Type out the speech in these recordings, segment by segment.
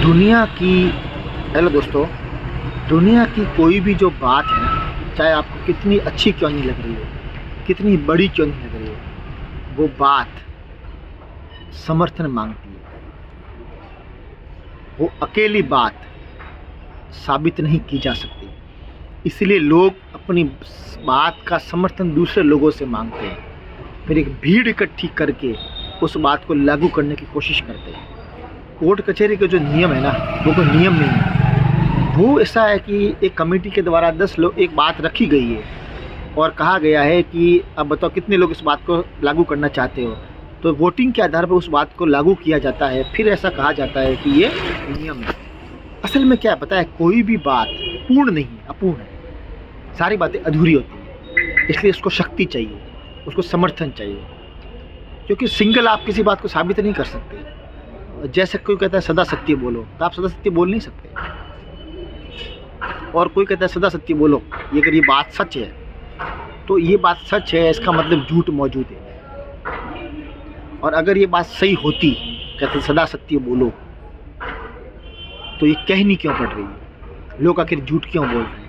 दुनिया की हेलो दोस्तों, दुनिया की कोई भी जो बात है ना, चाहे आपको कितनी अच्छी क्यों नहीं लग रही हो, कितनी बड़ी क्यों नहीं लग रही हो, वो बात समर्थन मांगती है। वो अकेली बात साबित नहीं की जा सकती। इसलिए लोग अपनी बात का समर्थन दूसरे लोगों से मांगते हैं, फिर एक भीड़ इकट्ठी करके उस बात को लागू करने की कोशिश करते हैं। कोर्ट कचहरी के जो नियम है ना, वो कोई नियम नहीं है। वो ऐसा है कि एक कमेटी के द्वारा 10 लोग एक बात रखी गई है और कहा गया है कि अब बताओ कितने लोग इस बात को लागू करना चाहते हो, तो वोटिंग के आधार पर उस बात को लागू किया जाता है। फिर ऐसा कहा जाता है कि ये नियम है। असल में क्या है पता है, कोई भी बात पूर्ण नहीं है, अपूर्ण है। सारी बातें अधूरी होती हैं, इसलिए उसको शक्ति चाहिए, उसको समर्थन चाहिए, क्योंकि सिंगल आप किसी बात को साबित नहीं कर सकते। जैसे कोई कहता है सदा सत्य बोलो, तो आप सदा सत्य बोल नहीं सकते। और कोई कहता है सदा सत्य बोलो, ये अगर ये बात सच है तो ये बात सच है, इसका मतलब झूठ मौजूद है। और अगर ये बात सही होती, कहते सदा सत्य बोलो, तो ये कहनी क्यों पड़ रही है? लोग आखिर झूठ क्यों बोल रहे हैं?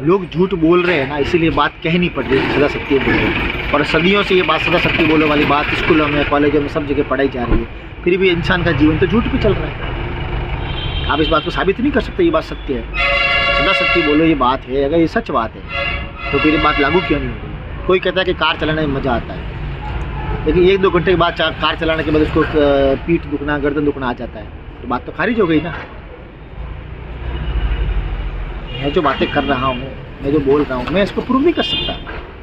लोग झूठ बोल रहे हैं ना, इसीलिए बात कहनी पड़ रही है सदा सत्य बोलो। और सदियों से ये बात सदा सत्य बोलो वाली बात स्कूलों में, कॉलेजों में, सब जगह पढ़ाई जा रही है। फिर भी इंसान का जीवन तो झूठ पे चल रहा है। आप इस बात को साबित नहीं कर सकते ये बात सत्य है। सदा सत्य बोलो ये बात है, अगर ये सच बात है तो फिर ये बात लागू क्यों नहीं हो रही? कोई कहता है कि कार चलाने में मज़ा आता है, लेकिन 1-2 घंटे के बाद कार चलाने के बाद उसको पीठ दुखना, गर्दन दुखना आ जाता है, तो बात तो खारिज हो गई ना। मैं जो बातें कर रहा हूँ, मैं जो बोल रहा हूँ, मैं इसको प्रूव नहीं कर सकता,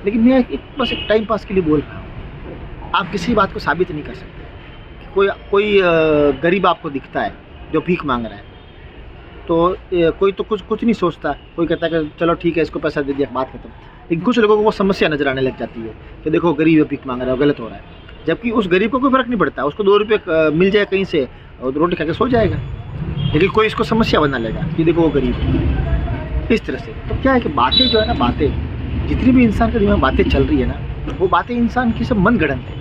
लेकिन मैं बस एक टाइम पास के लिए बोल रहा हूँ। आप किसी बात को साबित नहीं कर सकते। कोई गरीब आपको दिखता है जो भीख मांग रहा है, तो कोई तो कुछ नहीं सोचता। कोई कहता है कि चलो ठीक है, इसको पैसा दे दिया, बात खत्म। लेकिन कुछ लोगों को वो समस्या नज़र आने लग जाती है कि देखो गरीब है, भीख मांग रहा है, गलत हो रहा है। जबकि उस गरीब को कोई फ़र्क नहीं पड़ता, उसको 2 रुपये मिल जाए कहीं से और रोटी खा के सो जाएगा, लेकिन कोई इसको समस्या बना लेगा कि देखो वो गरीब है। इस तरह से तो क्या है कि बातें जो है ना, बातें जितनी भी इंसान के दिमाग में बातें चल रही है ना, वो बातें इंसान की सब मन गढ़ंत है।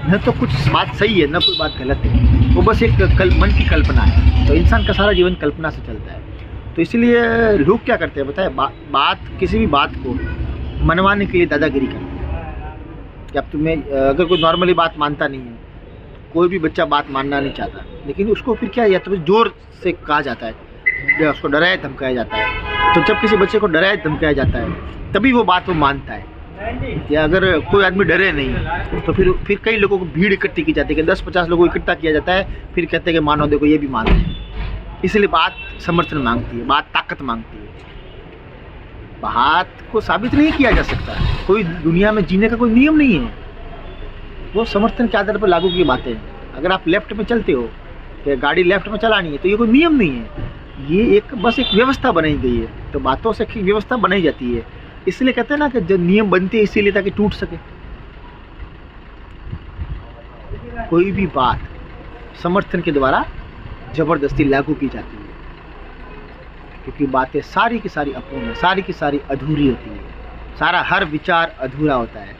न तो कुछ बात सही है, न कोई बात गलत है, वो बस एक मन की कल्पना है। तो इंसान का सारा जीवन कल्पना से चलता है। तो इसलिए लोग क्या करते हैं बताए, बात किसी भी बात को मनवाने के लिए दादागिरी करते हैं। कि अब तुम्हें अगर कोई नॉर्मली बात मानता नहीं है, कोई भी बच्चा बात मानना नहीं चाहता, लेकिन उसको फिर क्या, या तो जोर से कहा जाता है, या उसको डराया धमकाया जाता है। तो जब किसी बच्चे को डराया धमकाया जाता है, तभी वो बात वो मानता है। या अगर कोई आदमी डरे नहीं, तो फिर कई लोगों को भीड़ इकट्ठी की जाती है कि 10-50 लोगों को इकट्ठा किया जाता है, फिर कहते हैं कि मानो देखो ये भी मानते हैं। इसलिए बात समर्थन मांगती है, बात ताकत मांगती है। बात को साबित नहीं किया जा सकता। कोई दुनिया में जीने का कोई नियम नहीं है, वो समर्थन के आधार पर लागू की बातें हैं। अगर आप लेफ्ट में चलते हो, कि गाड़ी लेफ्ट में चलानी है, तो ये कोई नियम नहीं है, ये बस एक व्यवस्था बनाई गई है। तो बातों से व्यवस्था बनाई जाती है। इसलिए कहते हैं ना कि जब नियम बनते हैं इसीलिए ताकि टूट सके। कोई भी बात समर्थन के द्वारा जबरदस्ती लागू की जाती है, क्योंकि बातें सारी की सारी अपूर्ण है, सारी की सारी अधूरी होती है। सारा हर विचार अधूरा होता है।